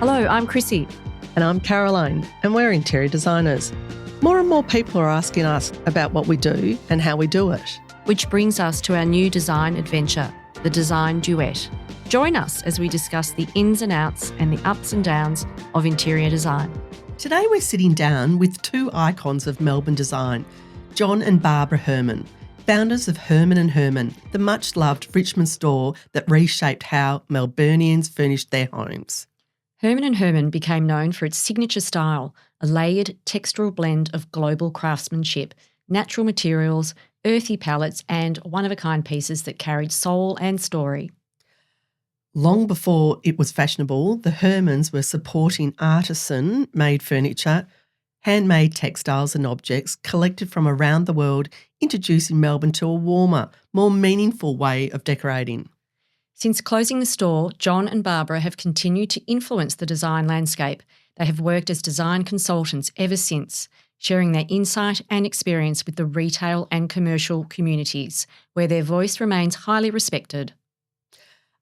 Hello, I'm Chrissy. And I'm Caroline, and we're interior designers. More and more people are asking us about what we do and how we do it. Which brings us to our new design adventure, the Design Duet. Join us as we discuss the ins and outs and the ups and downs of interior design. Today we're sitting down with two icons of Melbourne design, John and Barbara Hermon, founders of Hermon Hermon, the much-loved Richmond store that reshaped how Melburnians furnished their homes. Hermon Hermon became known for its signature style, a layered textural blend of global craftsmanship, natural materials, earthy palettes and one-of-a-kind pieces that carried soul and story. Long before it was fashionable, the Hermons were supporting artisan-made furniture, handmade textiles and objects collected from around the world, introducing Melbourne to a warmer, more meaningful way of decorating. Since closing the store, John and Barbara have continued to influence the design landscape. They have worked as design consultants ever since, sharing their insight and experience with the retail and commercial communities, where their voice remains highly respected.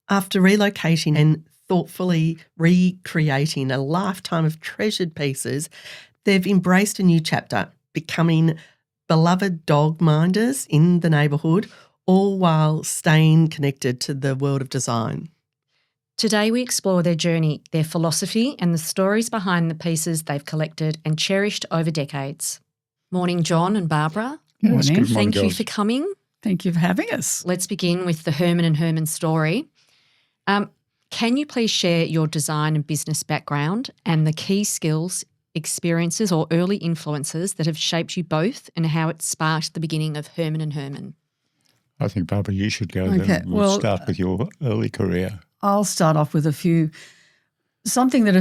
After relocating and thoughtfully recreating a lifetime of treasured pieces, they've embraced a new chapter, becoming beloved dog minders in the neighbourhood, all while staying connected to the world of design. Today we explore their journey, their philosophy and the stories behind the pieces they've collected and cherished over decades. Morning, John and Barbara. Good morning. Thank you for coming. Thank you for having us. Let's begin with the Hermon Hermon story. Can you please share your design and business background and the key skills, experiences or early influences that have shaped you both and how it sparked the beginning of Hermon Hermon? I think, Barbara, you should go Okay, then. We'll start with your early career. I'll start off with something that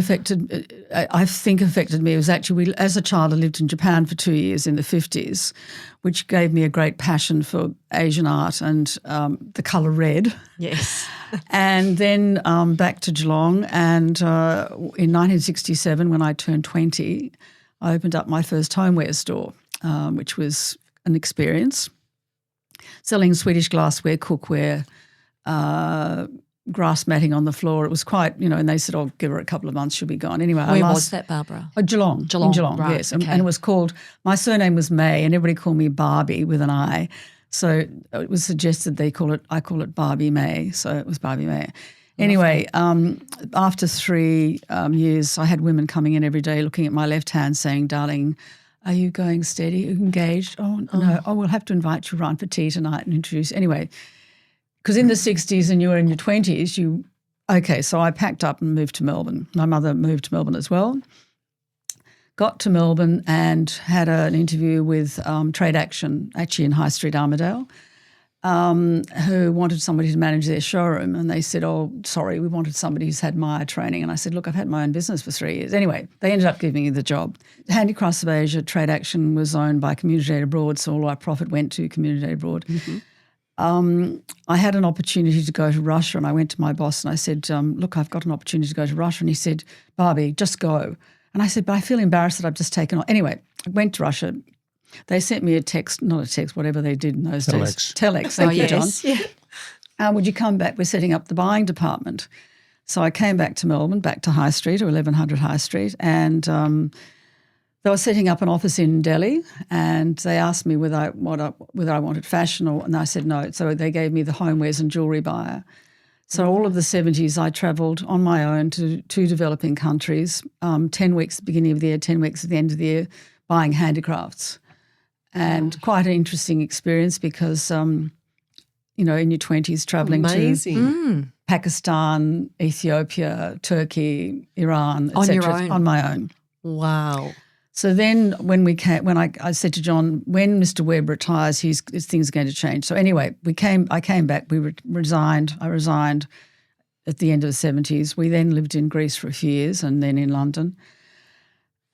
I think affected me was actually, as a child, I lived in Japan for 2 years in the 50s, which gave me a great passion for Asian art and the colour red. Yes. And then back to Geelong, and in 1967, when I turned 20, I opened up my first homeware store, which was an experience, selling Swedish glassware, cookware, grass matting on the floor. It was quite, and they said, "Oh, give her a couple of months, she'll be gone." Anyway, Where was that, Barbara? Geelong. Geelong, In Geelong, right, yes. okay. And it was called, my surname was May, and everybody called me Barbie with an I. So it was suggested I call it Barbie May. So it was Barbie May. Anyway, after 3 years, I had women coming in every day looking at my left hand saying, "Darling, are you going steady? Are you engaged? Oh, no. Oh, we'll have to invite you round for tea tonight and introduce." Anyway, because in the 60s and you were in your 20s, so I packed up and moved to Melbourne. My mother moved to Melbourne as well. Got to Melbourne and had an interview with Trade Action, actually in High Street, Armadale, who wanted somebody to manage their showroom. And they said, "Oh, sorry, we wanted somebody who's had Maya training." And I said, "Look, I've had my own business for 3 years." Anyway, they ended up giving me the job. Handicrafts of Asia, Trade Action was owned by Community Aid Abroad, so all our profit went to Community Aid Abroad. Mm-hmm. I had an opportunity to go to Russia, and I went to my boss and I said, "Look, I've got an opportunity to go to Russia." And he said, "Barbie, just go." And I said, "But I feel embarrassed that I've just taken on." Anyway, I went to Russia. They sent me whatever they did in those days. Telex. Thank you, John. Yeah. Would you come back? We're setting up the buying department. So I came back to Melbourne, back to High Street or 1100 High Street, and they were setting up an office in Delhi, and they asked me whether I wanted fashion, and I said no. So they gave me the homewares and jewellery buyer. So all of the 70s I travelled on my own to 2 developing countries, 10 weeks at the beginning of the year, 10 weeks at the end of the year, buying handicrafts. And quite an interesting experience because, in your 20s travelling to Pakistan, Ethiopia, Turkey, Iran, On etc. your own? On my own. Wow. So then when I said to John, when Mr. Webb retires, his things are going to change. So anyway, I came back, resigned. I resigned at the end of the 70s. We then lived in Greece for a few years and then in London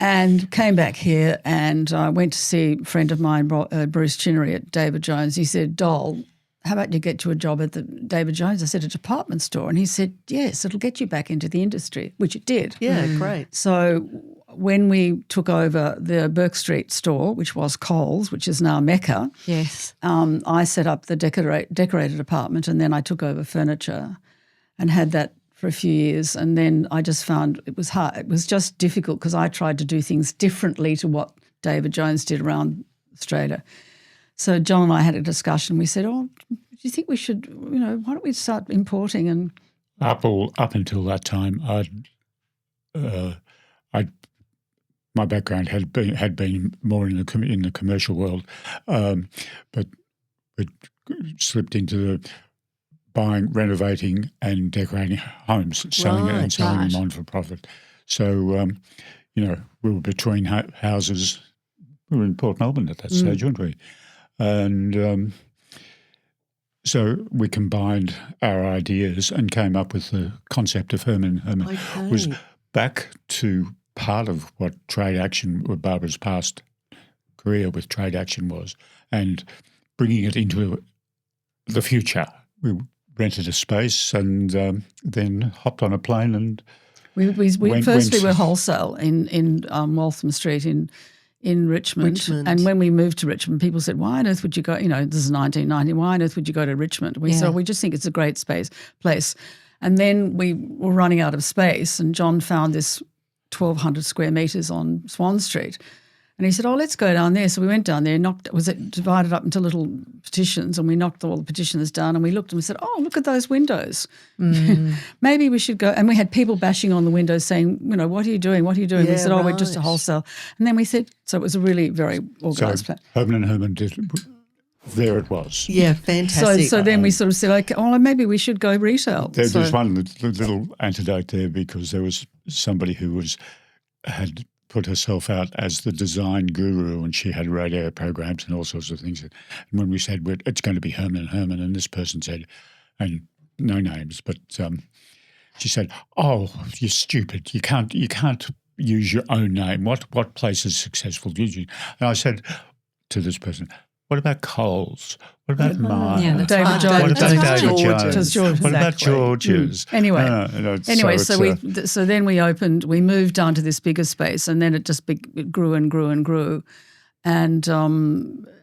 and came back here, and I went to see a friend of mine, Bruce Chinnery at David Jones. He said, "Doll, how about you get you a job at the David Jones?" I said, "A department store." And he said, "Yes, it'll get you back into the industry," which it did. Yeah, great. So when we took over the Burke Street store, which was Coles, which is now Mecca, Yes. I set up the decorated apartment, and then I took over furniture and had that for a few years, and then I just found it was hard. It was just difficult because I tried to do things differently to what David Jones did around Australia. So John and I had a discussion. We said, "Oh, do you think we should? Why don't we start importing?" And Up until that time, my background had been more in the commercial world, but it slipped into the buying, renovating, and decorating homes, selling them on for profit. So we were between houses. We were in Port Melbourne at that stage, weren't we? And so we combined our ideas and came up with the concept of Hermon Hermon. Okay. It was back to part of what trade action, what Barbara's past career with trade action was, and bringing it into the future. We rented a space and then hopped on a plane and we were wholesale in Waltham Street in Richmond. And when we moved to Richmond, people said, "Why on earth would you go?" This is 1990. Why on earth would you go to Richmond? We said, "We just think it's a great place." And then we were running out of space, and John found this 1,200 square metres on Swan Street. And he said, "Oh, let's go down there." So we went down there, divided up into little petitions, and we knocked all the petitions down, and we looked and we said, "Oh, look at those windows. Maybe we should go." And we had people bashing on the windows saying, "What are you doing? What are you doing?" We said, "Oh, we're just a wholesale." And then we said, so it was a really very organised plan. Hermon Hermon did. There it was. Yeah, fantastic. So then we sort of said, "Okay, well, maybe we should go retail." There's one little antidote there, because there was somebody who had put herself out as the design guru, and she had radio programs and all sorts of things. And when we said, it's going to be Hermon Hermon, and this person said, and no names, but she said, "Oh, you're stupid. You can't use your own name. What place is successful? And I said to this person, "What about Coles? What about Mars? David Jones. What about David George's. Jones? What about George's?" Anyway, so then we moved down to this bigger space, and then it just it grew and grew and grew. And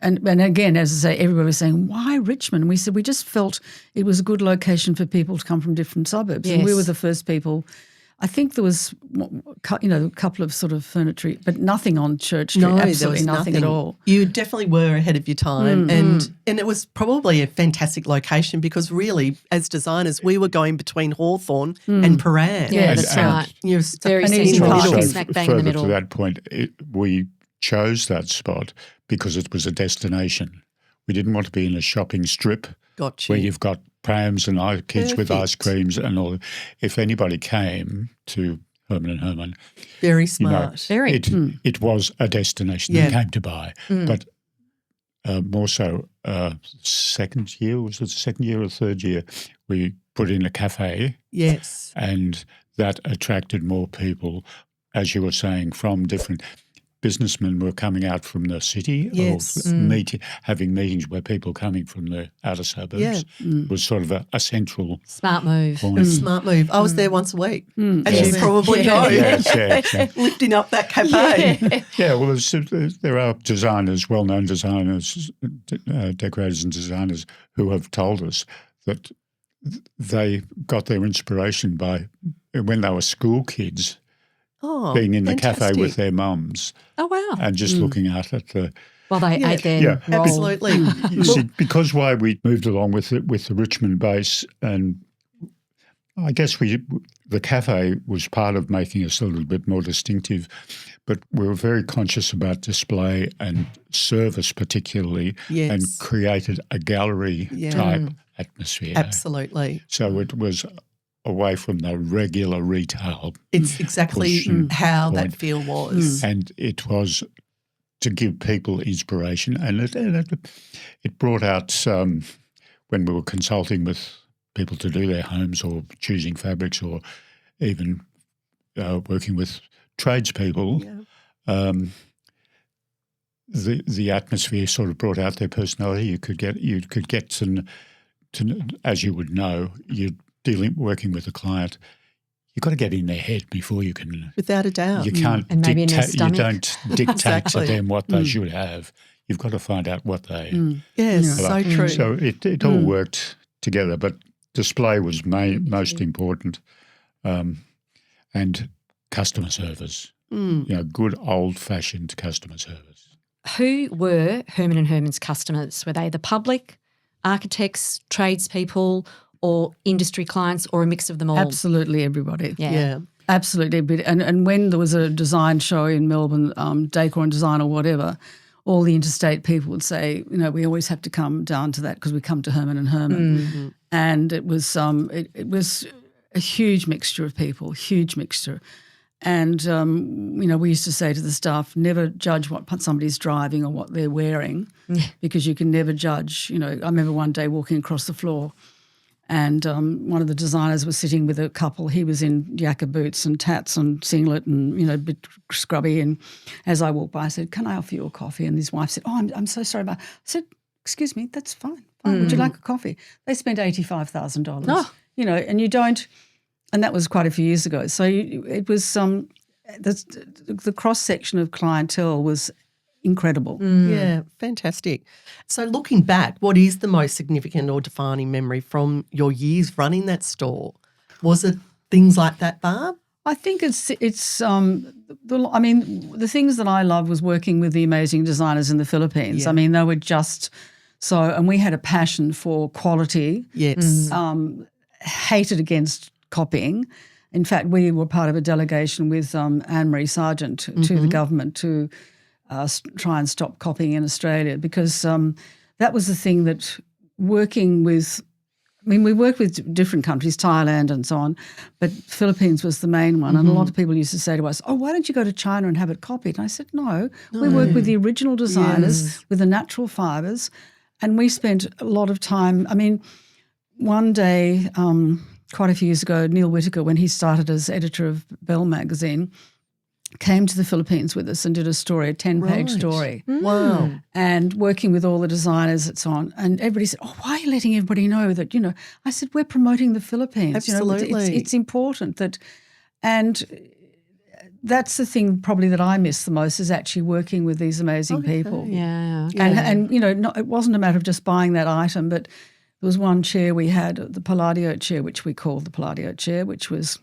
again, as I say, everybody was saying, "Why Richmond?" We said we just felt it was a good location for people to come from different suburbs. Yes. And we were the first people. I think there was, a couple of sort of furniture, but nothing on Church Street. No, absolutely there was nothing at all. You definitely were ahead of your time, and it was probably a fantastic location, because really, as designers, we were going between Hawthorn and Paran. Yeah, that's right. You're Very in the central, middle. smack bang in the middle. To that point, we chose that spot because it was a destination. We didn't want to be in a shopping strip where you've got prams and kids with ice creams and all. If anybody came to Hermon Hermon, Very smart. It was a destination they came to buy. But more so, second year or third year, we put in a cafe. Yes. And that attracted more people, as you were saying, from different businessmen were coming out from the city, or having meetings where people coming from the outer suburbs was sort of a central smart move. point. Smart move. I was there once a week, as you probably know, lifting up that cafe. Yeah, well, there are designers, well-known designers, decorators and designers who have told us that they got their inspiration by when they were school kids. Being in the cafe with their mums. Oh, wow. And just looking out at the... While they ate their roll. Absolutely. You see, because why we moved along with the Richmond base, and I guess the cafe was part of making us a little bit more distinctive, but we were very conscious about display and service particularly, and created a gallery type atmosphere. Absolutely. So it was away from the regular retail. It's exactly how that feel was. And it was to give people inspiration. And it brought out, when we were consulting with people to do their homes or choosing fabrics or even working with tradespeople, the atmosphere sort of brought out their personality. You could get to, as you would know, working with a client, you've got to get in their head before you can. Without a doubt. You can't and maybe dictate. You don't dictate to Exactly. them what they should have. You've got to find out what they. Yes, so true. So it all worked together. But display was most important, and customer service. Good old-fashioned customer service. Who were Hermon and Hermon's customers? Were they the public, architects, tradespeople, or industry clients, or a mix of them all? Absolutely everybody. Yeah. Absolutely. And when there was a design show in Melbourne, Decor and Design or whatever, all the interstate people would say, we always have to come down to that because we come to Hermon and Hermon. Mm-hmm. And it was a huge mixture of people, huge mixture. And, we used to say to the staff, never judge what somebody's driving or what they're wearing because you can never judge. I remember one day walking across the floor and one of the designers was sitting with a couple. He was in yakka boots and tats and singlet and, a bit scrubby. And as I walked by, I said, can I offer you a coffee? And his wife said, I'm so sorry about it. I said, excuse me, that's fine. Would you like a coffee? They spent $85,000, and you don't – and that was quite a few years ago. So it was the cross-section of clientele was incredible. Yeah, fantastic. So looking back, what is the most significant or defining memory from your years running that store? Was it things like that, Barb? I think the things that I loved was working with the amazing designers in the Philippines. Yeah. They were just so, and we had a passion for quality. Yes. Hated against copying. In fact, we were part of a delegation with Anne-Marie Sargent to the government to try and stop copying in Australia because that was the thing that working with – we worked with different countries, Thailand and so on, but Philippines was the main one. And a lot of people used to say to us, why don't you go to China and have it copied? And I said, no. We work with the original designers, with the natural fibres, and we spent a lot of time – one day quite a few years ago, Neil Whittaker, when he started as editor of Bell magazine, came to the Philippines with us and did a 10-page story. Wow. And working with all the designers and so on. And everybody said, why are you letting everybody know that, I said, we're promoting the Philippines. Absolutely. It's important that – and that's the thing probably that I miss the most is actually working with these amazing people. Yeah. And it wasn't a matter of just buying that item, but – there was one chair we had, the Palladio chair, which we called the Palladio chair, which was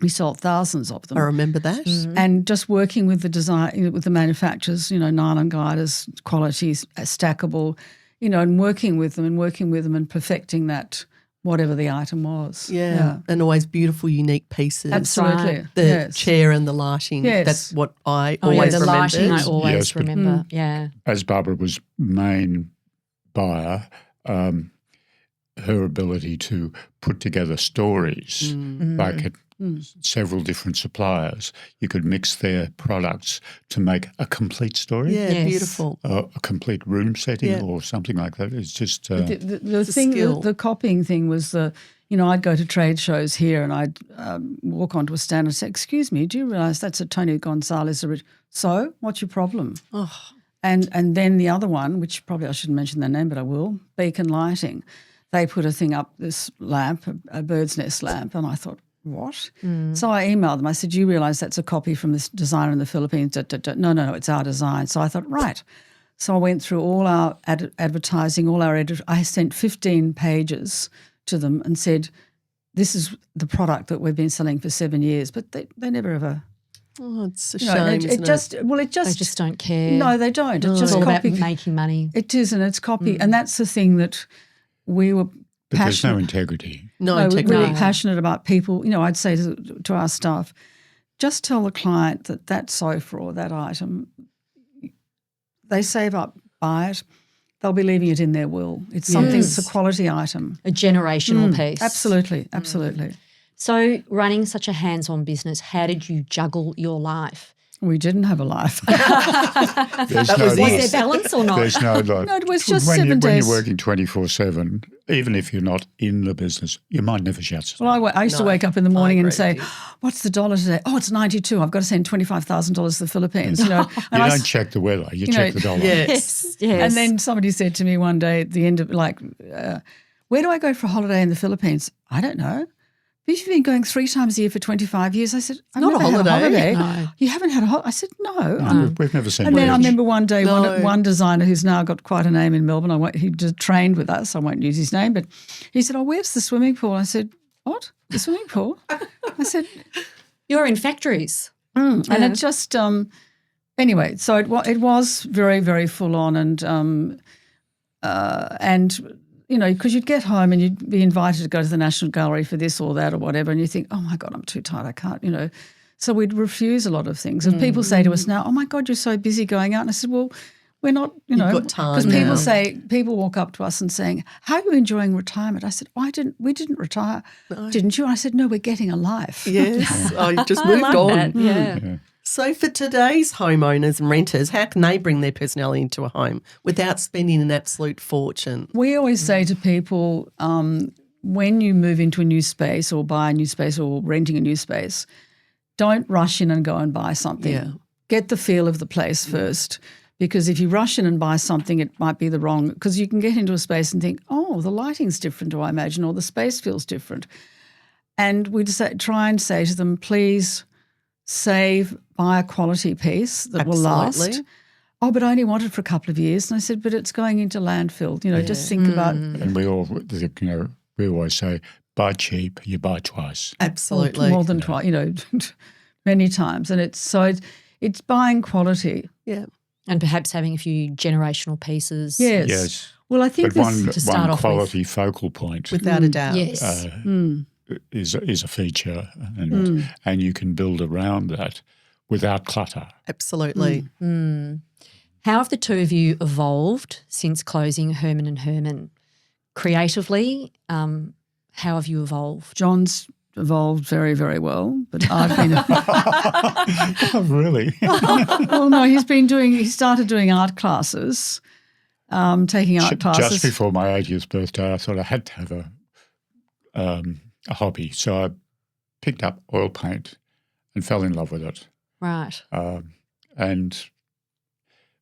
we sold thousands of them. I remember that. And just working with the design, with the manufacturers, nylon gliders, qualities, stackable, and working with them and perfecting that whatever the item was. Yeah. And always beautiful, unique pieces. Absolutely. Right. The chair and the lighting. Yes. That's what I always the remembered. lighting I always Yes, but- remember. Yeah. As Barbara was main buyer, her ability to put together stories, like at several different suppliers, you could mix their products to make a complete story, Yeah, beautiful. a complete room setting or something like that. It's just The thing, skill. the copying thing was I'd go to trade shows here and I'd walk onto a stand and say, excuse me, do you realise that's a Tony Gonzalez? So what's your problem? Oh. And then the other one, which probably I shouldn't mention their name, but I will, Beacon Lighting. They put a thing up, this lamp, a bird's nest lamp, and I thought, what? So I emailed them. I said, you realise that's a copy from this designer in the Philippines? No, it's our design. So I thought, right. So I went through all our advertising, all our I sent 15 pages to them and said, this is the product that we've been selling for 7 years, but they never ever. Oh, it's a shame, isn't it? They just don't care. No, they don't. It's just all copy. about making money. It is, and it's copy, and that's the thing that we were. but there's no passionate. integrity. No We're integrity. really passionate about people. I'd say to our staff, just tell the client that sofa or that item, they save up, buy it, they'll be leaving it in their will. It's something that's a quality item. A generational piece. Absolutely, absolutely. So running such a hands-on business, how did you juggle your life? We didn't have a life. There's That no was Was it. there balance or not? There's no life. No, it was just when 7 When days. you're working 24/7, even if you're not in the business, your mind never shuts. Well, I used to No, wake up in the morning and agree say, with you. what's the dollar today? Oh, it's 92. I've got to send $25,000 to the Philippines. And you I don't check the weather, you check the dollar. Yes. Yes. And then somebody said to me one day at the end of where do I go for a holiday in the Philippines? I don't know. but you've been going 3 times a year for 25 years. I said, I've Not a never had holiday. No. You haven't had a holiday? I said, no. No, we've never seen And then I beach. remember one day, No. one designer who's now got quite a name in Melbourne, he just trained with us, I won't use his name, but he said, oh, where's the swimming pool? I said, what? The swimming pool? I said, You're in factories. and it just, anyway, so it was very, very full on and you know, because you'd get home and you'd be invited to go to the National Gallery for this or that or whatever, and you think, oh my God, I'm too tired, I can't, you know. So we'd refuse a lot of things. And people say to us now, oh my God, you're so busy going out. And I said, well, we're not, you know, got time because now. people walk up to us and saying, how are you enjoying retirement? I said, we didn't retire, didn't you? I said, no, we're getting a life. Yes, I just I moved like on. that. Yeah. So for today's homeowners and renters, how can they bring their personality into a home without spending an absolute fortune? We always say to people, when you move into a new space or buy a new space or renting a new space, don't rush in and go and buy something. Yeah. Get the feel of the place first, because if you rush in and buy something, it might be the wrong, because you can get into a space and think, oh, the lighting's different, I imagine, or the space feels different. And we just try and say to them, please buy a quality piece that will last. Absolutely. Oh, but I only want it for a couple of years. And I said, but it's going into landfill. You know, just think about And we always say, buy cheap, you buy twice. Absolutely. more than twice, you know, many times. And it's buying quality. Yeah. And perhaps having a few generational pieces. Yes. Yes. Well, I think But to start off quality focal point Without a doubt. Yes. is a feature, and you can build around that without clutter. Absolutely. How have the two of you evolved since closing Hermon and Hermon? Creatively, how have you evolved? John's evolved very, very well, but I've been Oh, really? well, no, he started doing art classes, taking art classes. Just before my 80th birthday, I thought I had to have a hobby. So I picked up oil paint and fell in love with it. Right. And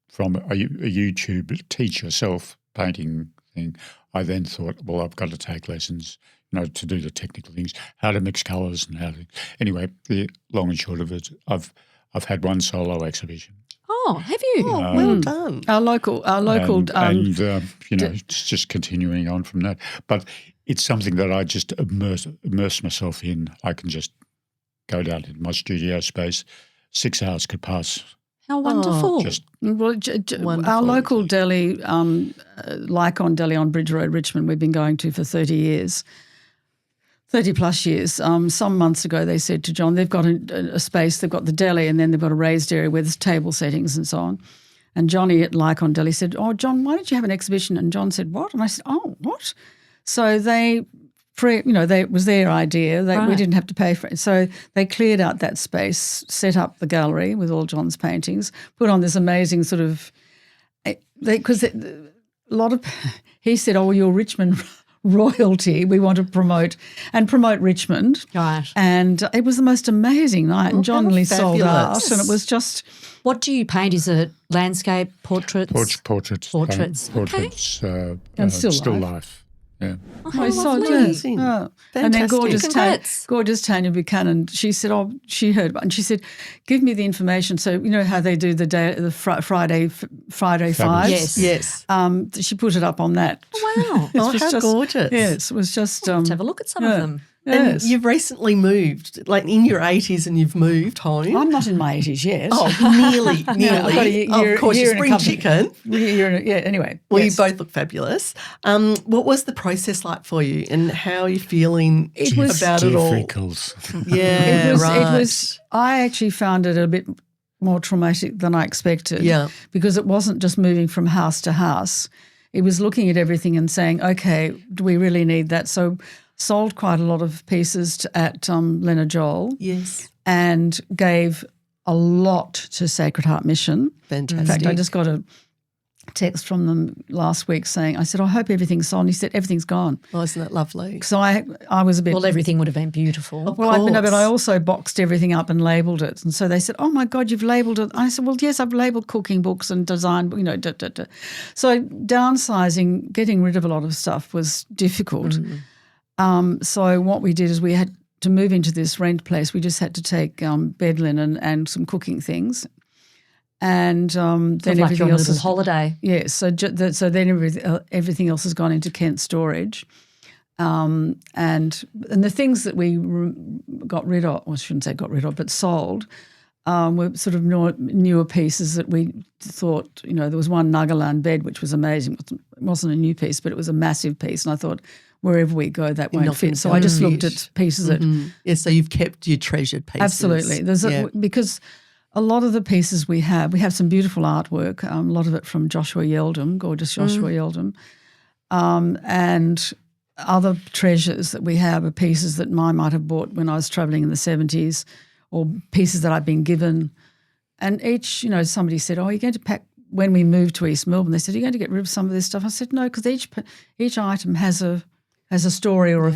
from a YouTube teach yourself painting thing, I then thought, well, I've got to take lessons, you know, to do the technical things, how to mix colours and how to. Anyway, the long and short of it, I've had one solo exhibition. Oh, have you? Oh, well done. Our local, and you know, it's just continuing on from that. But it's something that I just immerse myself in. I can just go down into my studio space. 6 hours could pass. How wonderful. Just well, Wonderful. our local deli, Lycon Deli on Bridge Road, Richmond, we've been going to for 30 plus years. Some months ago they said to John, they've got a space, they've got the deli and then they've got a raised area where there's table settings and so on. And Johnny at Lycon Deli said, oh, John, why don't you have an exhibition? And John said, what? And I said, oh, what? So it was their idea. We didn't have to pay for it. So they cleared out that space, set up the gallery with all John's paintings, put on this amazing sort of because a lot of he said, oh, you're Richmond royalty. We want to promote Richmond. Right. And it was the most amazing night. And John nearly sold fabulous. out. And it was just What do you paint? Is it landscape, portraits? portraits. Portraits. And still still life. life. Yeah. Oh, how so lovely. amazing. yeah. And then Fantastic. Congrats. Tanya Buchanan, she said, she heard about it, and she said, give me the information. So you know how they do the Friday Fives? Yes. She put it up on that. Wow. Oh, was how just- gorgeous. Yes, it was just Let's have a look at some of them. And yes. you've recently moved, like in your 80s, and you've moved home. I'm not in my 80s yet. Oh, nearly. I've got a year- of course, year you and a spring couple- chicken. Anyway. Well, yes. you both look fabulous. What was the process like for you, and how are you feeling It was about it all? Difficult. Yeah, It right. was. I actually found it a bit more traumatic than I expected. Yeah. Because it wasn't just moving from house to house. It was looking at everything and saying, okay, do we really need that? So sold quite a lot of pieces at Leonard Joel Yes. and gave a lot to Sacred Heart Mission. Fantastic. In fact, I just got a text from them last week saying, I said, I hope everything's sold. And he said, everything's gone. Oh, isn't that lovely? So I was a bit... Well, everything would have been beautiful. Well, but course. I also boxed everything up and labelled it. And so they said, oh, my God, you've labelled it. I said, well, yes, I've labelled cooking books and design, So downsizing, getting rid of a lot of stuff was difficult. So what we did is we had to move into this rent place, we just had to take bed linen and some cooking things. And then Sort of like everything your else little is holiday. Yes, so then everything else has gone into Kent storage, and the things that we got rid of, or I shouldn't say got rid of, but sold, were sort of newer pieces that we thought, there was one Nagaland bed which was amazing. It wasn't a new piece, but it was a massive piece, and I thought wherever we go that won't fit. So I just looked at pieces that so you've kept your treasured pieces. absolutely because. A lot of the pieces we have some beautiful artwork, a lot of it from Joshua Yeldham, gorgeous Joshua Yeldham, and other treasures that we have are pieces that I might have bought when I was travelling in the 70s, or pieces that I've been given. And each, somebody said, oh, you're going to pack, when we moved to East Melbourne, they said, are you going to get rid of some of this stuff? I said, no, because each item has a story or a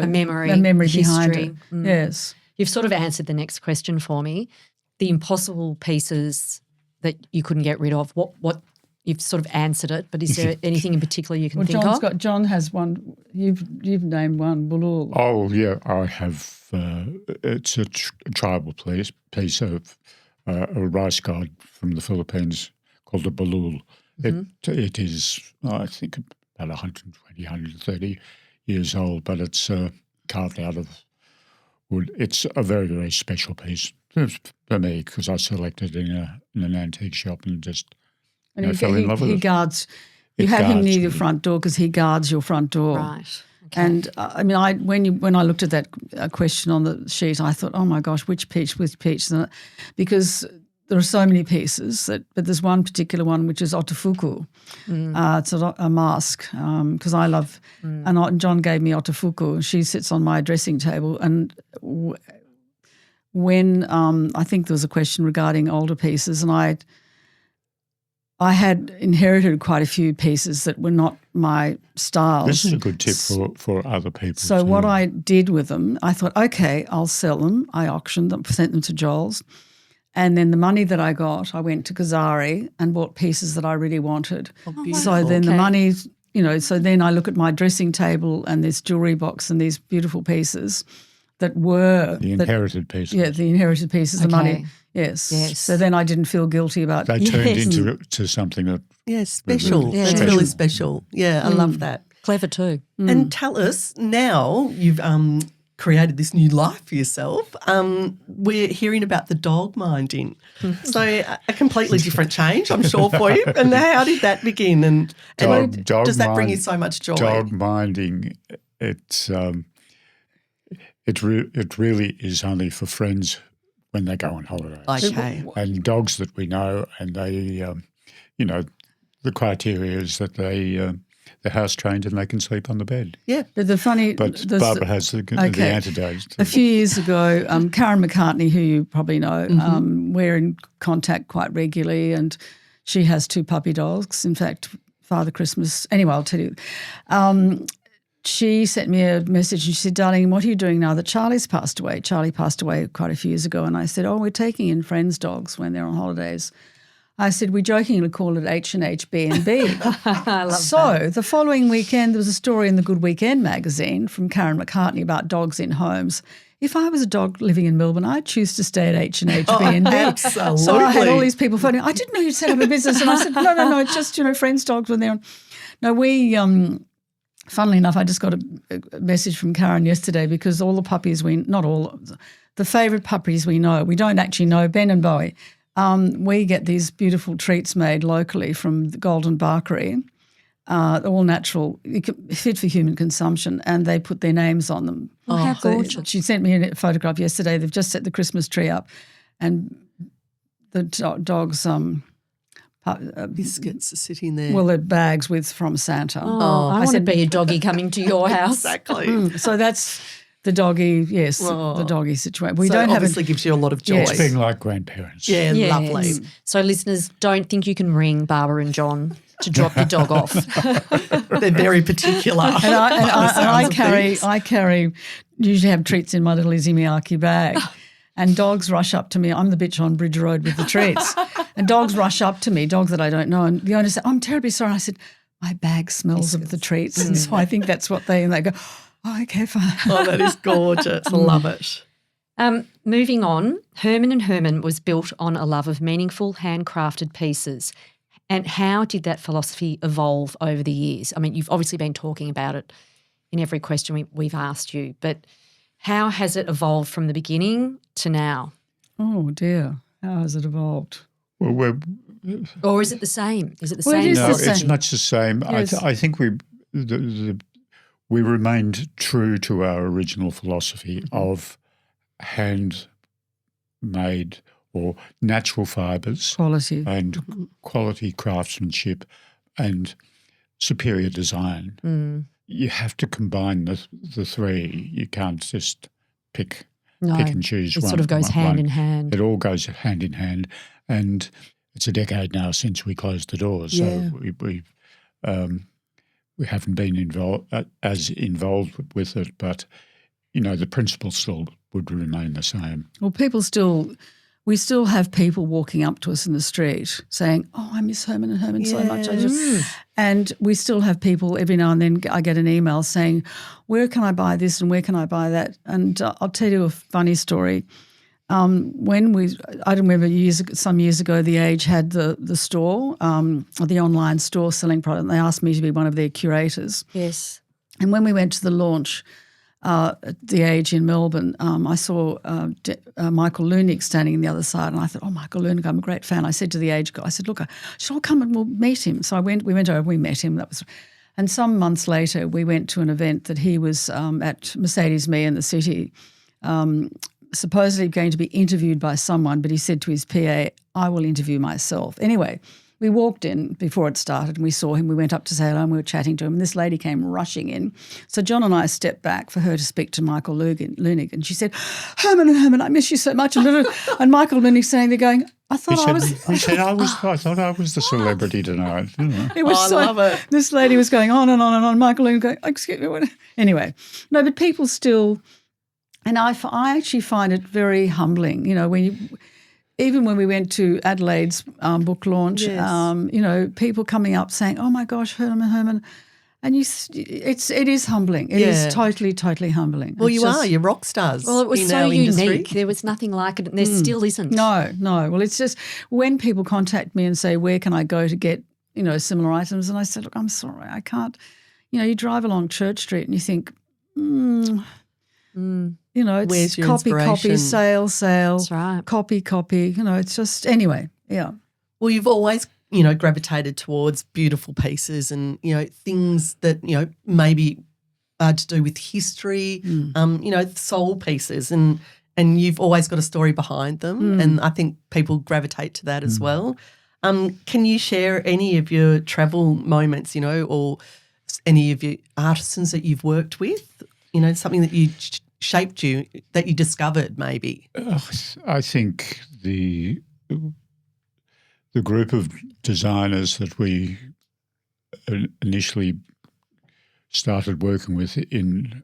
memory behind it. Yes. You've sort of answered the next question for me. The impossible pieces that you couldn't get rid of, what you've sort of answered it, but is there anything in particular you can think of? John has one. You've named one, Bulul. Oh, yeah, I have. It's a tribal piece of a rice god from the Philippines called a Bulul. It is, I think, about 120, 130 years old, but it's carved out of wood. It's a very, very special piece for me because I selected it in an antique shop and just fell in love with it. He guards. You have him near your front door because he guards your front door. Right. Okay. And when I looked at that question on the sheet, I thought, oh my gosh, which piece? Because there are so many pieces, but there's one particular one which is otofuku. It's a mask because I love, and John gave me otofuku. She sits on my dressing table, and when I think there was a question regarding older pieces, and I had inherited quite a few pieces that were not my styles. This is a good tip for other people. So what I did with them, I thought, okay, I'll sell them. I auctioned them, sent them to Joel's. And then the money that I got, I went to Kazari and bought pieces that I really wanted. So then the money, so then I look at my dressing table and this jewellery box and these beautiful pieces that were the inherited pieces. Yeah, the inherited pieces, the money. Yes. So then I didn't feel guilty about they turned into something that special. That's really special. Yeah, I love that. Clever too. And tell us now you've created this new life for yourself. We're hearing about the dog minding. So a completely different change, I'm sure, for you. And how did that begin? And does that bring you so much joy? Dog minding, it really is only for friends when they go on holidays. Okay. And dogs that we know, and they, the criteria is that they're house trained and they can sleep on the bed. Yeah. But Barbara has the antidote. A few years ago, Karen McCartney, who you probably know, we're in contact quite regularly, and she has 2 puppy dogs. In fact, Father Christmas. Anyway, I'll tell you. She sent me a message and she said, darling, what are you doing now that Charlie's passed away? Charlie passed away quite a few years ago. And I said, we're taking in friends' dogs when they're on holidays. I said, we jokingly call it H&H B&B. I love that. The following weekend, there was a story in the Good Weekend magazine from Karen McCartney about dogs in homes. If I was a dog living in Melbourne, I'd choose to stay at H&H B&B. Absolutely. So I had all these people phoning, I didn't know you'd set up a business. And I said, no, it's just, friends' dogs when they're on. No, we... Funnily enough, I just got a message from Karen yesterday because all the puppies the favourite puppies we know, we don't actually know, Ben and Bowie, we get these beautiful treats made locally from the Golden Barkery, all natural, fit for human consumption, and they put their names on them. Oh, how gorgeous. She sent me a photograph yesterday. They've just set the Christmas tree up and the dogs... biscuits are sitting there. Well, they're bags from Santa. I want to be a doggy coming to your house. Exactly. So that's the doggy, the doggy situation. We don't obviously gives you a lot of joy. It's being like grandparents. Yeah, yes. Lovely. So listeners, don't think you can ring Barbara and John to drop your dog off. They're very particular. And I carry, usually have treats in my little Izzy Miyake bag. And dogs rush up to me. I'm the bitch on Bridge Road with the treats. And dogs rush up to me, dogs that I don't know. And the owner said, I'm terribly sorry. I said, my bag smells of the treats. And so I think that's what they go, Oh, okay, fine. Oh, that is gorgeous. I love it. Moving on, Hermon Hermon was built on a love of meaningful, handcrafted pieces. And how did that philosophy evolve over the years? I mean, you've obviously been talking about it in every question we've asked you, but how has it evolved from the beginning to now? Oh, dear. How has it evolved? Well, Or is it the same? Is it the Well, it same? is no, the philosophy? same. it's much the same. Yes. I think we remained true to our original philosophy of handmade or natural fibres Quality. and quality craftsmanship and superior design. You have to combine the three. You can't just pick and choose it one. sort of goes hand one. in hand. It all goes hand in hand, and it's a decade now since we closed the doors. Yeah. So we haven't been as involved with it, but the principle still would remain the same. Well, we still have people walking up to us in the street saying, "Oh, I miss Hermon and Hermon so much." And we still have people every now and then. I get an email saying, "Where can I buy this and where can I buy that?" And I'll tell you a funny story. I remember some years ago, The Age had the store, the online store selling product, and they asked me to be one of their curators. Yes. And when we went to the launch at The Age in Melbourne, I saw Michael Lunig standing on the other side, and I thought, "Oh, Michael Lunig, I'm a great fan." I said to the Age guy, I said, "Look, I'll come and we'll meet him." So we went over, we met him. And some months later, we went to an event that he was at Mercedes-Me in the city, supposedly going to be interviewed by someone, but he said to his PA, "I will interview myself." Anyway, we walked in before it started and we saw him. We went up to say hello and we were chatting to him, and this lady came rushing in. So John and I stepped back for her to speak to Michael Lunig, and she said, "Hermon and Hermon, I miss you so much." And Michael Lunig standing there going, He said, I thought I was the celebrity tonight. It was I love it. This lady was going on and on and on. Michael Lunig going, "Excuse me." Anyway, no, but people still, and I actually find it very humbling, even when we went to Adelaide's book launch, Yes. people coming up saying, "Oh my gosh, Hermon," and it is humbling. It is totally, totally humbling. Well, you're rock stars. Well, it was in so our unique. industry. There was nothing like it, and there still isn't. No. Well, it's just when people contact me and say, "Where can I go to get similar items?" and I said, "Look, I'm sorry, I can't." You drive along Church Street and you think, it's Where's your copy, inspiration? sale. That's right. Copy. It's just, anyway, yeah. Well, you've always, gravitated towards beautiful pieces and, things that, maybe are to do with history, soul pieces and you've always got a story behind them. And I think people gravitate to that as well. Can you share any of your travel moments, or any of your artisans that you've worked with, something that shaped you, that you discovered maybe? I think the group of designers that we initially started working with in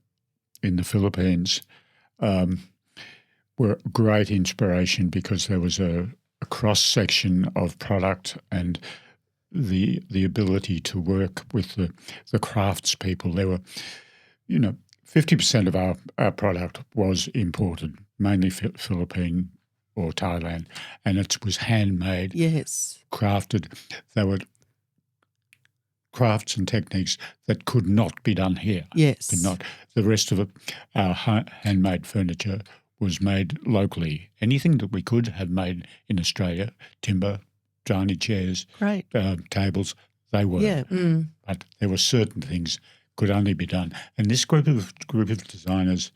the Philippines were great inspiration because there was a cross-section of product and the ability to work with the craftspeople. There were, 50% of our product was imported, mainly Philippine or Thailand, and it was handmade, crafted. They were crafts and techniques that could not be done here. Yes. Could not. The rest of it, our handmade furniture was made locally. Anything that we could have made in Australia, timber, dining chairs, tables, they were. Yeah. But there were certain things could only be done. And this group of designers,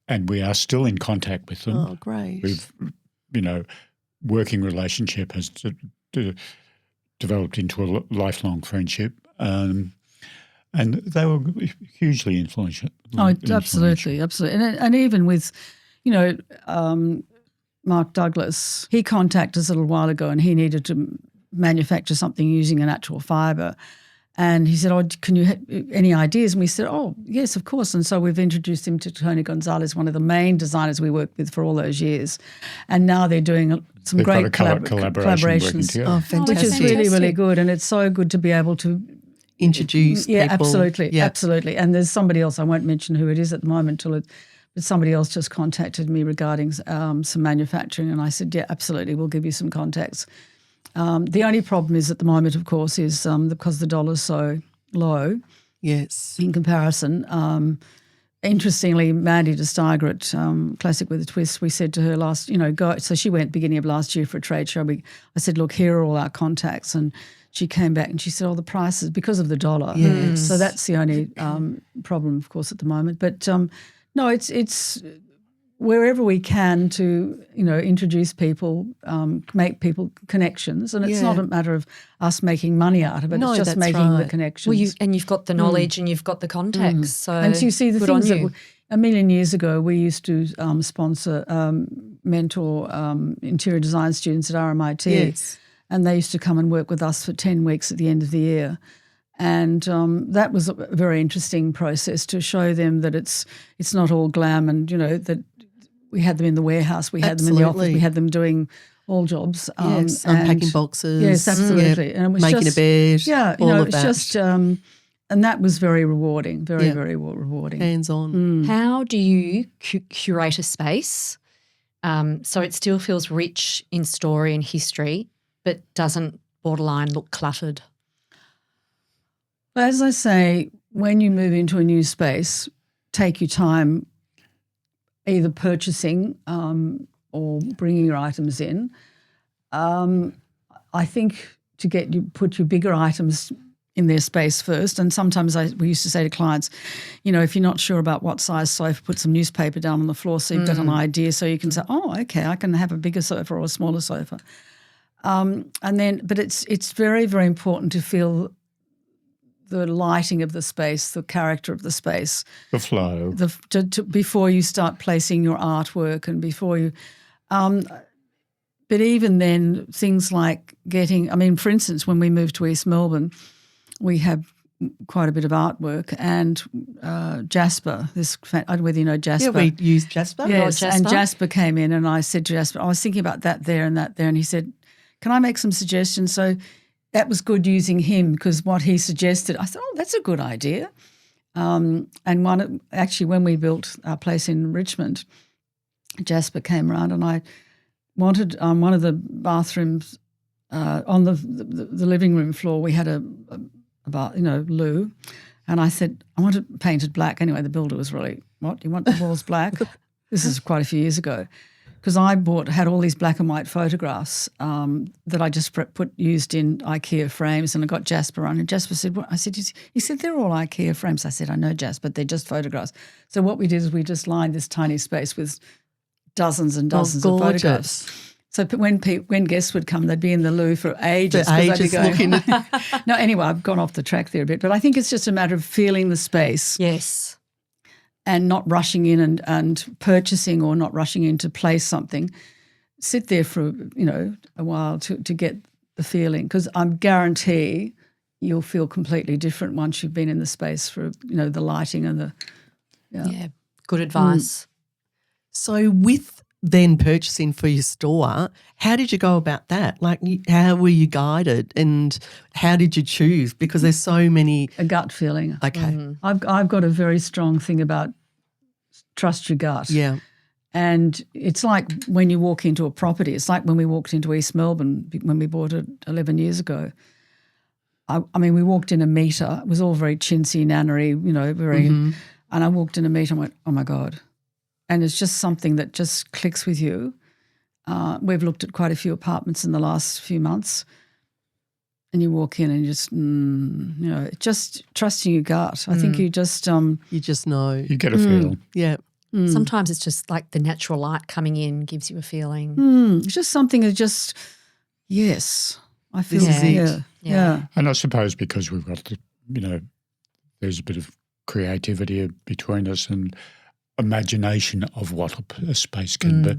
and we are still in contact with them. Oh, great. We've, working relationship has developed into a lifelong friendship. And they were hugely influential. Oh, absolutely. And even with, Mark Douglas, he contacted us a little while ago and he needed to manufacture something using a natural fibre. And he said, "Oh, can you have any ideas?" And we said, "Oh, yes, of course." And so we've introduced him to Tony Gonzalez, one of the main designers we worked with for all those years. And now they're doing some great collaborations, Oh, fantastic. which is really, really good. And it's so good to be able to, introduce Yeah, people. absolutely, Yeah. absolutely. And there's somebody else, I won't mention who it is at the moment but somebody else just contacted me regarding some manufacturing, and I said, yeah, absolutely, we'll give you some contacts. The only problem is at the moment, of course, is because the dollar's so low Yes. in comparison. Interestingly, Mandy de Steiger at Classic with a Twist, we said to her go. So she went beginning of last year for a trade show. I said, look, here are all our contacts, and she came back and she said, the prices because of the dollar. Yes. So that's the only problem, of course, at the moment. But no, it's wherever we can to introduce people, make people connections, and it's not a matter of us making money out of it. No, it's just that's making the right. connections. Well, you've got the knowledge and you've got the contacts. So and so you see the good on things you. that a million years ago we used to sponsor, mentor interior design students at RMIT, Yes. and they used to come and work with us for 10 weeks at the end of the year. And that was a very interesting process to show them that it's not all glam, and that we had them in the warehouse, we had them in the office, we had them doing all jobs. Yes, unpacking boxes. Yes, absolutely. And it was making just, a bed. yeah, all of it's that. just, and that was very rewarding, very rewarding. Hands-on. How do you curate a space so it still feels rich in story and history but doesn't borderline look cluttered? As I say, when you move into a new space, take your time either purchasing or bringing your items in. I think put your bigger items in their space first. And sometimes we used to say to clients, if you're not sure about what size sofa, put some newspaper down on the floor so you've got an idea, so you can say, oh, okay, I can have a bigger sofa or a smaller sofa. But it's very, very important to feel the lighting of the space, the character of the space, The flow. Before you start placing your artwork, and before you. But even then, things like for instance, when we moved to East Melbourne, we have quite a bit of artwork, and Jasper, I don't know whether you know Jasper. Yeah, we used Jasper. Yes, Jasper. and Jasper came in, and I said to Jasper, I was thinking about that there and that there, and he said, can I make some suggestions? So that was good using him, because what he suggested, I thought, that's a good idea. And when we built our place in Richmond, Jasper came around, and I wanted one of the bathrooms on the living room floor. We had a loo, and I said, I want it painted black. Anyway, the builder was really, what, you want the walls black? This is quite a few years ago. Because I had all these black and white photographs that I just used in IKEA frames, and I got Jasper on, and Jasper said, "What?" I said, he said, they're all IKEA frames. I said, I know, Jasper, they're just photographs. So what we did is we just lined this tiny space with dozens and dozens of photographs. So when guests would come, they'd be in the loo for ages. Looking. No, anyway, I've gone off the track there a bit, but I think it's just a matter of feeling the space. Yes. And not rushing in and purchasing, or not rushing in to place something. Sit there for a while to get the feeling, because I guarantee you'll feel completely different once you've been in the space for the lighting and the Good advice. So with then purchasing for your store, how did you go about that? Like, how were you guided, and how did you choose? Because there's so many. A gut feeling. Okay. I've got a very strong thing about trust your gut. Yeah. And it's like when you walk into a property. It's like when we walked into East Melbourne when we bought it 11 years ago. We walked in a meter. It was all very chintzy, nannery, very. And I walked in a meter and went, oh my God. And it's just something that just clicks with you. We've looked at quite a few apartments in the last few months, and you walk in and you just, just trusting your gut. I think you just you just know. You get a feel. Yeah. Sometimes it's just like the natural light coming in gives you a feeling. It's just something that just, yes, I feel This is it. Yeah. And I suppose because we've got there's a bit of creativity between us and imagination of what a space can be.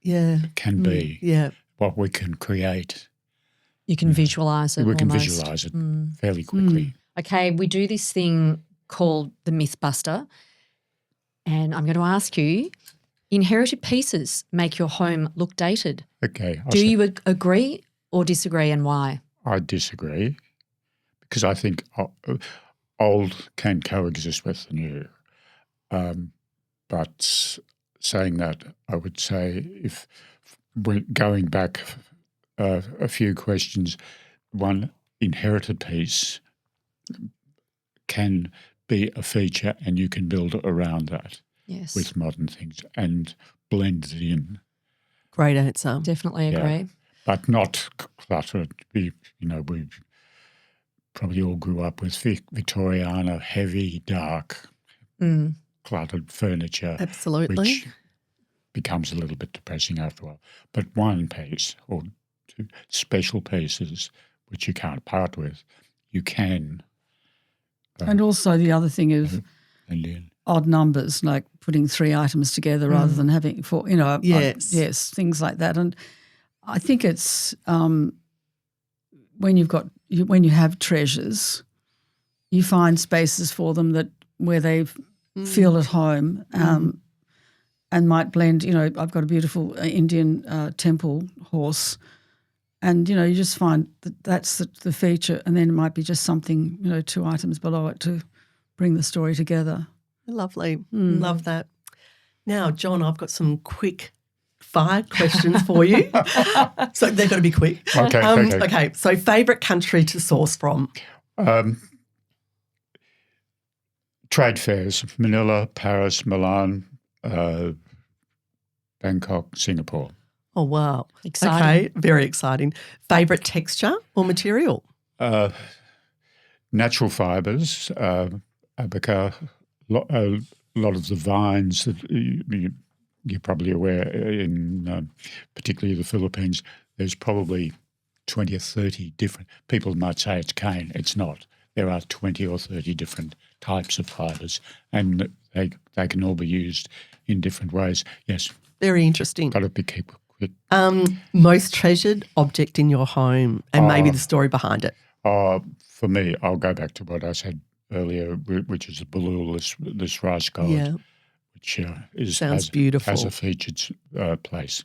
Yeah. Can be. Yeah. What we can create. You can visualise it We can almost. visualise it fairly quickly. Okay, we do this thing called the Mythbuster, and I'm going to ask you, inherited pieces make your home look dated. Okay. Do you agree or disagree, and why? I disagree, because I think old can coexist with the new. But saying that, I would say if we're going back a few questions, one inherited piece can be a feature and you can build around that with modern things and blend it in. Great answer. Definitely agree. Yeah. But not cluttered. We probably all grew up with Victoriana, heavy, dark, cluttered furniture. Absolutely. Which becomes a little bit depressing after a while. But one piece or two special pieces which you can't part with, you can. And also the other thing is and odd numbers, like putting 3 items together rather than having 4, Yes. things like that. And I think it's when you have treasures, you find spaces for them where they feel at home and might blend. I've got a beautiful Indian temple horse, and you just find that's the feature, and then it might be just something 2 items below it to bring the story together. Lovely. Love that. Now, John, I've got some quick fire questions for you. So they're going to be quick. Okay. So favourite country to source from? Trade fairs: Manila, Paris, Milan, Bangkok, Singapore. Oh, wow. Exciting. Okay, very exciting. Favourite texture or material? Natural fibres, abaca, a lot of the vines that you're probably aware in particularly the Philippines, there's probably 20 or 30 different, people might say it's cane, it's not. There are 20 or 30 different types of fibres and they can all be used in different ways. Yes. Very interesting. Got to be quick. Most treasured object in your home and maybe the story behind it. For me, I'll go back to what I said earlier, which is the balul, this rice god, which sounds beautiful. Has a featured place.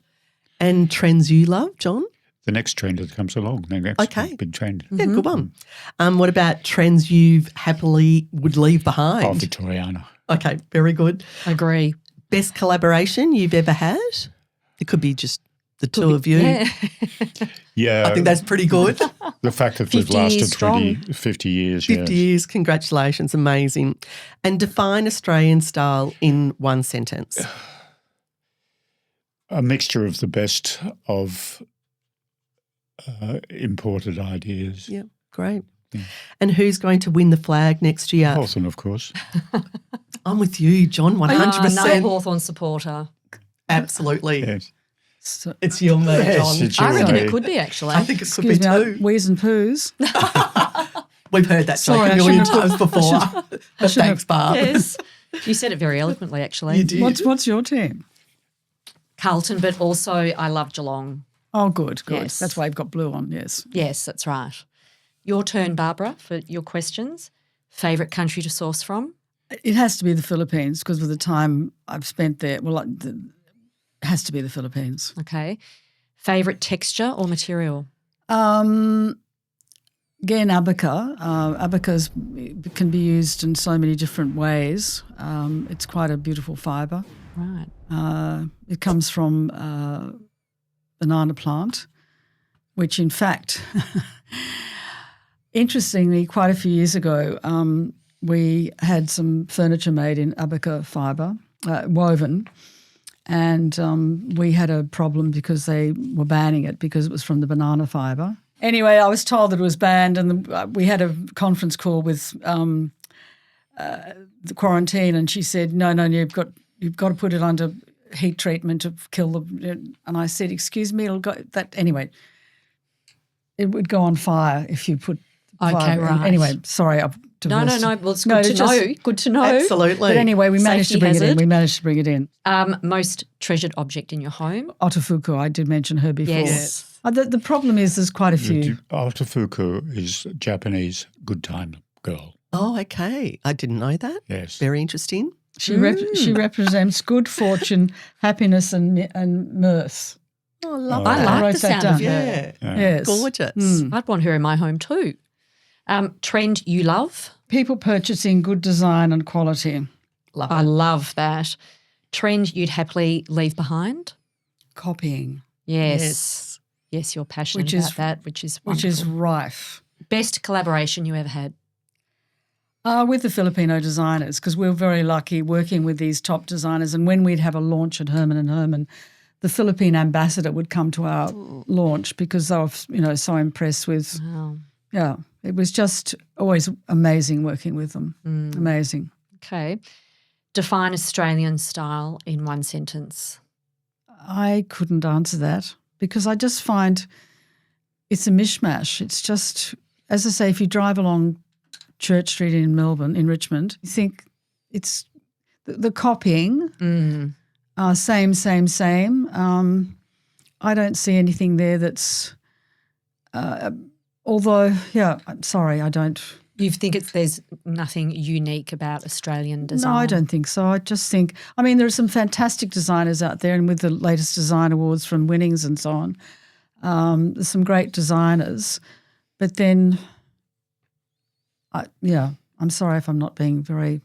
And trends you love, John? The next trend that comes along. The next big trend. Yeah, good one. What about trends you've happily would leave behind? Oh, Victoriana. Okay, very good. Agree. Best collaboration you've ever had? It could be just the two of you. Yeah. Yeah. I think that's pretty good. The fact that we've 50 years lasted 50 years. 50 years, congratulations, amazing. And define Australian style in one sentence. A mixture of the best of imported ideas. Yeah, great. Yeah. And who's going to win the flag next year? Hawthorn, of course. I'm with you, John, 100%. No Hawthorn supporter. Absolutely. Yes. So, it's you and me, John. It's I you reckon and it me. could be actually. I think it could be too. Wheeze and poos. We've heard that Sorry, joke a million times before. But thanks, Barb. Yes. You said it very eloquently, actually. You did. What's your team? Carlton, but also I love Geelong. Oh, good. Yes. That's why you've got blue on, yes. Yes, that's right. Your turn, Barbara, for your questions. Favourite country to source from? It has to be the Philippines because of the time I've spent there. Well, it has to be the Philippines. Okay. Favourite texture or material? Again, abaca. Abacas can be used in so many different ways. It's quite a beautiful fibre. Right. It comes from banana plant, which in fact, interestingly, quite a few years ago, we had some furniture made in abaca fibre, woven, and we had a problem because they were banning it because it was from the banana fibre. Anyway, I was told that it was banned, and we had a conference call with the quarantine, and she said, no, you've got to put it under heat treatment to kill the. And I said, excuse me, it'll go that anyway. It would go on fire if you put. Okay, fire. right. Anyway, sorry, I've divorced. No. Well, it's good to know. Good to know. Absolutely. But anyway, we managed to Safety bring hazard. it in. Most treasured object in your home? Otofuku, I did mention her before. Yes. The problem is there's quite a few. Otofuku is Japanese good time girl. Oh, okay. I didn't know that. Yes. Very interesting. She represents good fortune, happiness and mirth. Oh, love I that. like wrote the that sound down. of her. Yeah. Yes. Gorgeous. Mm. I'd want her in my home too. Trend you love? People purchasing good design and quality. Love I it. love that. Trend you'd happily leave behind? Copying, Yes. Yes, you're passionate Which about is- that, which is which wonderful. is rife. Best collaboration you ever had? With the Filipino designers, because we're very lucky working with these top designers. And when we'd have a launch at Hermon Hermon, the Philippine ambassador would come to our launch because they were, so impressed with. Wow. Yeah, it was just always amazing working with them. Amazing. Okay. Define Australian style in one sentence. I couldn't answer that because I just find it's a mishmash. It's just, as I say, if you drive along Church Street in Melbourne, in Richmond, you think it's the copying, same. I don't see anything there that's, although, I'm sorry, I don't. You think there's nothing unique about Australian design? No, I don't think so. I just think, there are some fantastic designers out there, and with the latest design awards from Winnings and so on, there's some great designers. But then, I'm sorry if I'm not being very.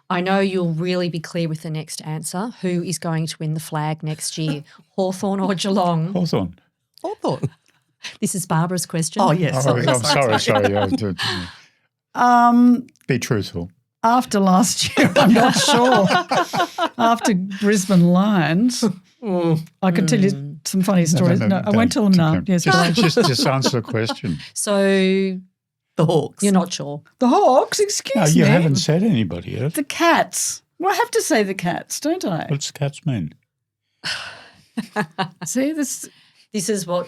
I know you'll really be clear with the next answer. Who is going to win the flag next year, Hawthorn or Geelong? Hawthorn. Hawthorn. This is Barbara's question. Oh, yes. Sorry. Be truthful. After last year, I'm not sure. After Brisbane Lions, I could tell you some funny stories. No, I won't tell them now. Yes, right. Just answer the question. So The Hawks. you're not sure. The Hawks, excuse No, me. you haven't said anybody yet. The Cats. Well, I have to say the Cats, don't I? What's cats mean? See, this. This is what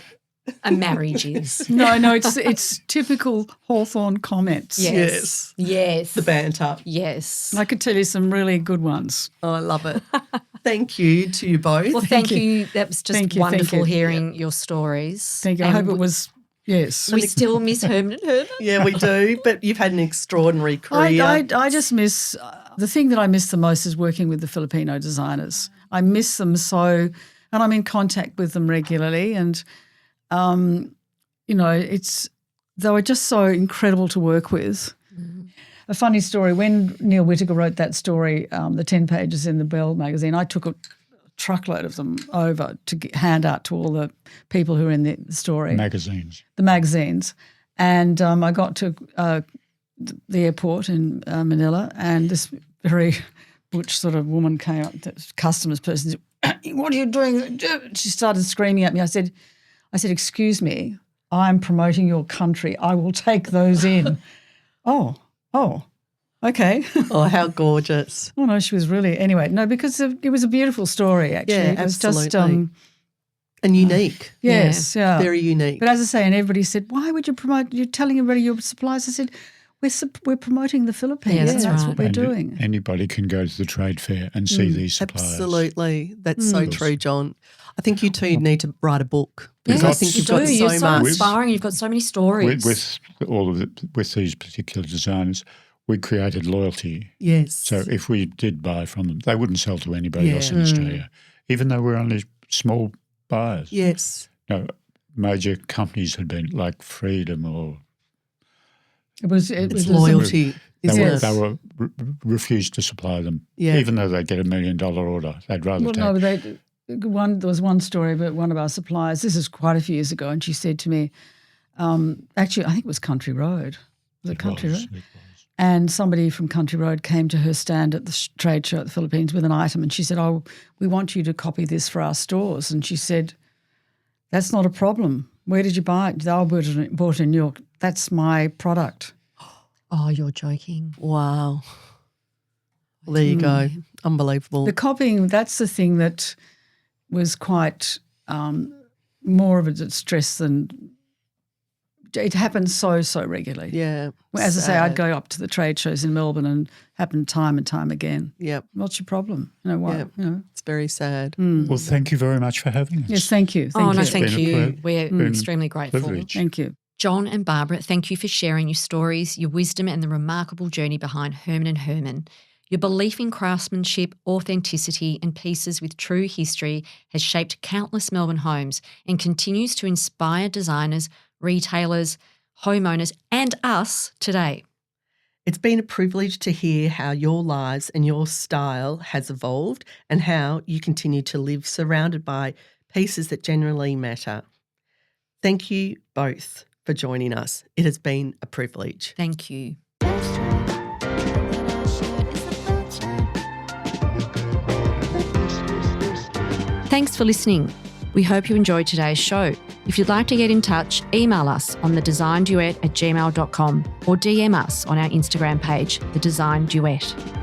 a marriage is. No, it's typical Hawthorn comments. Yes. Yes. The banter. Yes. I could tell you some really good ones. Oh, I love it. Thank you to you both. Well, thank you. That was just Thank you, thank wonderful you. hearing your stories. Thank you. I And hope it was, yes. We still miss Hermon Hermon. Yeah, we do, but you've had an extraordinary career. I just miss, the thing that I miss the most is working with the Filipino designers. I miss them so, and I'm in contact with them regularly, and they were just so incredible to work with. A funny story, when Neil Whittaker wrote that story, the 10 pages in the Bell magazine, I took a truckload of them over to hand out to all the people who are in the story. The magazines. And I got to the airport in Manila, and this very butch sort of woman came up, the customs person, said, "What are you doing?" She started screaming at me. I said, "Excuse me, I'm promoting your country. I will take those in." Oh, okay. Oh, how gorgeous. Oh, no, she was really, anyway, no, because it was a beautiful story, actually. Yeah, it was absolutely. just, And unique. yes, yeah. Very unique. But as I say, and everybody said, "Why would you promote, you're telling everybody your suppliers?" I said, we're promoting the Philippines. Yeah, That's right. what we're doing. Anybody can go to the trade fair and see these suppliers. Absolutely. That's so true, John. I think you two need to write a book because Yes, I think you you've got do. so You're so much. inspiring. You've got so many stories. With these particular designers, we created loyalty. Yes. So if we did buy from them, they wouldn't sell to anybody else in Australia, even though we're only small buyers. Yes. No, major companies had been like Freedom or It's loyalty, isn't Yes. they were refused to supply them, Yeah. even though they get $1 million order. They'd rather Well, take. no, there was one story about one of our suppliers. This is quite a few years ago, and she said to me, actually, I think it was Country Road. Was it Country Road? It was. And somebody from Country Road came to her stand at the trade show at the Philippines with an item, and she said, "Oh, we want you to copy this for our stores." And she said, "That's not a problem. Where did you buy it?" "I bought it in New York." "That's my product." Oh, you're joking. Wow. Well, there you go. Unbelievable. The copying, that's the thing that was quite more of a distress than it happens so regularly. Yeah. As I say, I'd sad. go up to the trade shows in Melbourne and happened time and time again. Yep. What's your problem? You know what? Yep. You know. It's very sad. Well, thank you very much for having us. Yes, thank you. Oh, no, you. thank been a you. We're been extremely grateful. privilege. Thank you. John and Barbara, thank you for sharing your stories, your wisdom, and the remarkable journey behind Hermon Hermon. Your belief in craftsmanship, authenticity, and pieces with true history has shaped countless Melbourne homes and continues to inspire designers, retailers, homeowners and us today. It's been a privilege to hear how your lives and your style has evolved and how you continue to live surrounded by pieces that generally matter. Thank you both for joining us. It has been a privilege. Thank you. Thanks for listening. We hope you enjoyed today's show. If you'd like to get in touch, email us on thedesignduet@gmail.com or DM us on our Instagram page, The Design Duet.